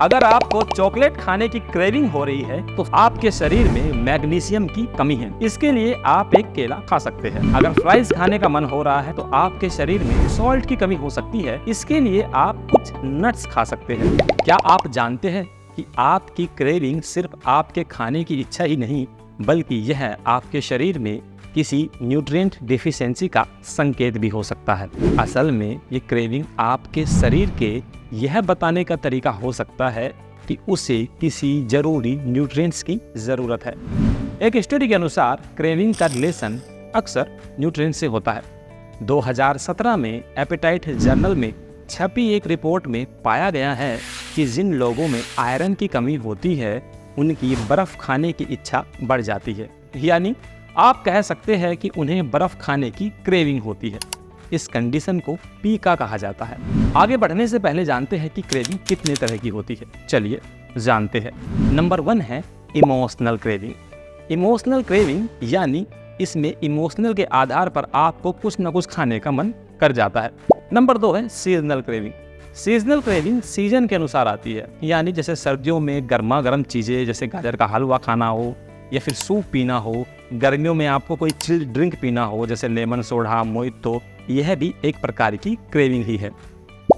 अगर आपको चॉकलेट खाने की क्रेविंग हो रही है तो आपके शरीर में मैग्नीशियम की कमी है। इसके लिए आप एक केला खा सकते हैं। अगर फ्राइज खाने का मन हो रहा है तो आपके शरीर में सॉल्ट की कमी हो सकती है। इसके लिए आप कुछ नट्स खा सकते हैं। क्या आप जानते हैं कि आपकी क्रेविंग सिर्फ आपके खाने की इच्छा ही नहीं, बल्कि यह आपके शरीर में किसी न्यूट्रिएंट डिफिशियंसी का संकेत भी हो सकता है। असल में ये क्रेविंग आपके शरीर के यह बताने का तरीका हो सकता है कि उसे किसी जरूरी न्यूट्रिएंट्स की जरूरत है। एक स्टडी के अनुसार क्रेविंग का रिलेशन अक्सर न्यूट्रिएंट्स से होता है। 2017 में एपेटाइट जर्नल में छपी एक रिपोर्ट में पाया गया है कि जिन लोगों में आयरन की कमी होती है उनकी बर्फ खाने की इच्छा बढ़ जाती है। यानी आप कह सकते हैं कि उन्हें बर्फ खाने की क्रेविंग होती है। इस कंडीशन को पीका कहा जाता है। आगे बढ़ने से पहले जानते हैं कि क्रेविंग कितने तरह की होती है। चलिए जानते हैं। नंबर 1 है इमोशनल क्रेविंग। इमोशनल क्रेविंग यानी इसमें इमोशनल के आधार पर आपको कुछ न कुछ खाने का मन कर जाता है। नंबर 2 है seasonal craving. Seasonal craving season के अनुसार आती है, यानी जैसे सर्दियों में गर्मा गर्म चीज़ें जैसे गाजर का हलवा खाना हो या फिर सूप पीना हो। गर्मियों में आपको कोई चिल्ड ड्रिंक पीना हो जैसे लेमन सोडा, मोहितो, यह भी एक प्रकार की क्रेविंग ही है।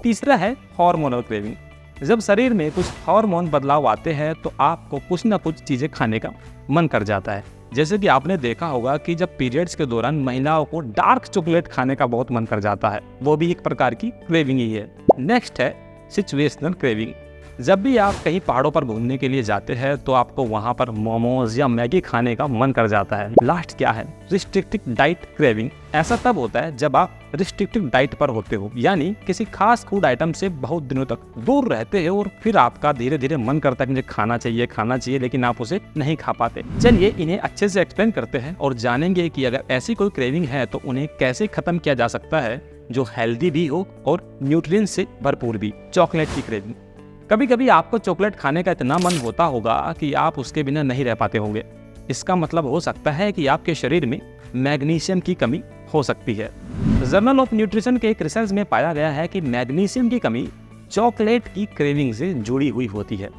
तीसरा है हार्मोनल क्रेविंग। जब शरीर में कुछ हार्मोन बदलाव आते हैं तो आपको कुछ ना कुछ चीज़ें खाने का मन कर जाता है। जैसे कि आपने देखा होगा कि जब पीरियड्स के दौरान महिलाओं को डार्क चॉकलेट खाने का बहुत मन कर जाता है, वो भी एक प्रकार की क्रेविंग ही है। नेक्स्ट है सिचुएशनल क्रेविंग। जब भी आप कहीं पहाड़ों पर घूमने के लिए जाते हैं तो आपको वहां पर मोमोज या मैगी खाने का मन कर जाता है। लास्ट क्या है? Restrictive diet craving. ऐसा तब होता है जब आप रिस्ट्रिक्टिव डाइट पर होते हो, यानी किसी खास फूड आइटम से बहुत दिनों तक दूर रहते हैं और फिर आपका धीरे धीरे मन करता है कि मुझे खाना चाहिए, लेकिन आप उसे नहीं खा पाते। चलिए इन्हें अच्छे से एक्सप्लेन करते हैं और जानेंगे कि अगर ऐसी कोई क्रेविंग है तो उन्हें कैसे खत्म किया जा सकता है जो हेल्दी भी हो और न्यूट्रिएंट्स से भरपूर भी। चॉकलेट की क्रेविंग। कभी कभी आपको चॉकलेट खाने का इतना मन होता होगा कि आप उसके बिना नहीं रह पाते होंगे। इसका मतलब हो सकता है कि आपके शरीर में मैग्नीशियम की कमी हो सकती है। जर्नल ऑफ न्यूट्रिशन के एक रिसर्च में पाया गया है कि मैग्नीशियम की कमी चॉकलेट की क्रेविंग से जुड़ी हुई होती है।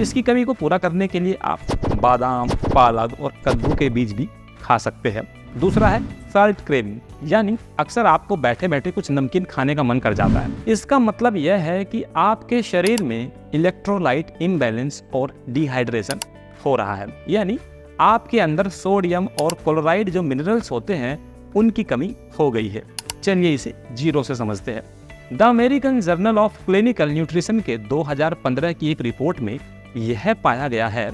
इसकी कमी को पूरा करने के लिए आप बादाम, पालक और कद्दू के बीज भी खा सकते हैं। दूसरा है सॉल्ट क्रेविंग, यानी अक्सर आपको बैठे बैठे कुछ नमकीन खाने का मन कर जाता है। इसका मतलब यह है कि आपके शरीर में इलेक्ट्रोलाइट इम्बैलेंस और डिहाइड्रेशन हो रहा है, यानी आपके अंदर सोडियम और क्लोराइड जो मिनरल्स होते हैं उनकी कमी हो गई है। चलिए इसे जीरो से समझते हैं। The American journal of clinical nutrition के 2015 की एक रिपोर्ट में यह पाया गया है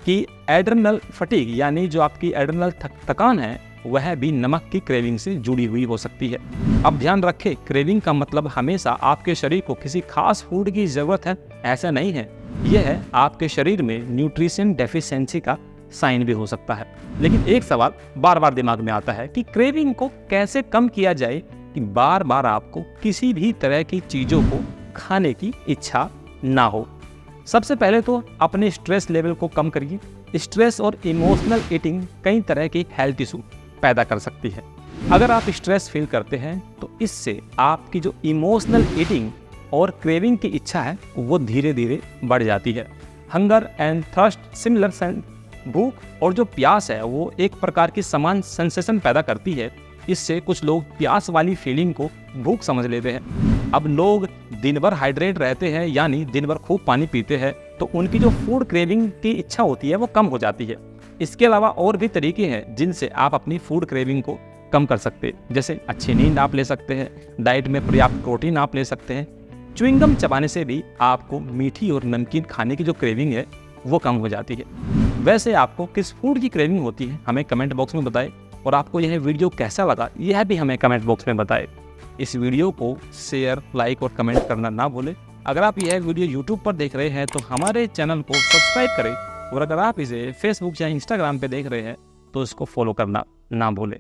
कि एड्रेनल फटीग, यानी जो आपकी एड्रेनल थकान है, वह भी नमक की क्रेविंग से जुड़ी हुई हो सकती है। अब ध्यान रखें, क्रेविंग का मतलब हमेशा आपके शरीर को किसी खास फूड की जरूरत है ऐसा नहीं है। यह आपके शरीर में न्यूट्रिशन डेफिशिएंसी का साइन भी हो सकता है। लेकिन एक सवाल बार बार दिमाग में आता है कि क्रेविंग को कैसे कम किया जाए कि बार बार आपको किसी भी तरह की चीजों को खाने की इच्छा ना हो। सबसे पहले तो अपने स्ट्रेस लेवल को कम करिए। स्ट्रेस और इमोशनल ईटिंग कई तरह की हेल्थ इशू पैदा कर सकती है। अगर आप स्ट्रेस फील करते हैं तो इससे आपकी जो इमोशनल ईटिंग और क्रेविंग की इच्छा है वो धीरे धीरे बढ़ जाती है। Hunger and thirst similar. भूख और जो प्यास है वो एक प्रकार की समान सेंसेशन पैदा करती है। इससे कुछ लोग प्यास वाली फीलिंग को भूख समझ लेते हैं। अब लोग दिन भर हाइड्रेट रहते हैं, यानी दिन भर खूब पानी पीते हैं, तो उनकी जो फूड क्रेविंग की इच्छा होती है वो कम हो जाती है। इसके अलावा और भी तरीके हैं जिनसे आप अपनी फूड क्रेविंग को कम कर सकते हैं। जैसे अच्छी नींद आप ले सकते हैं, डाइट में पर्याप्त प्रोटीन आप ले सकते हैं। च्युइंगम चबाने से भी आपको मीठी और नमकीन खाने की जो क्रेविंग है वो कम हो जाती है। वैसे आपको किस फूड की क्रेविंग होती है हमें कमेंट बॉक्स में बताएं, और आपको यह वीडियो कैसा लगा यह भी हमें कमेंट बॉक्स में बताएं। इस वीडियो को शेयर, लाइक और कमेंट करना ना भूलें। अगर आप यह वीडियो यूट्यूब पर देख रहे हैं तो हमारे चैनल को सब्सक्राइब करें, और अगर आप इसे फेसबुक या इंस्टाग्राम पे देख रहे हैं तो इसको फॉलो करना ना भूलें।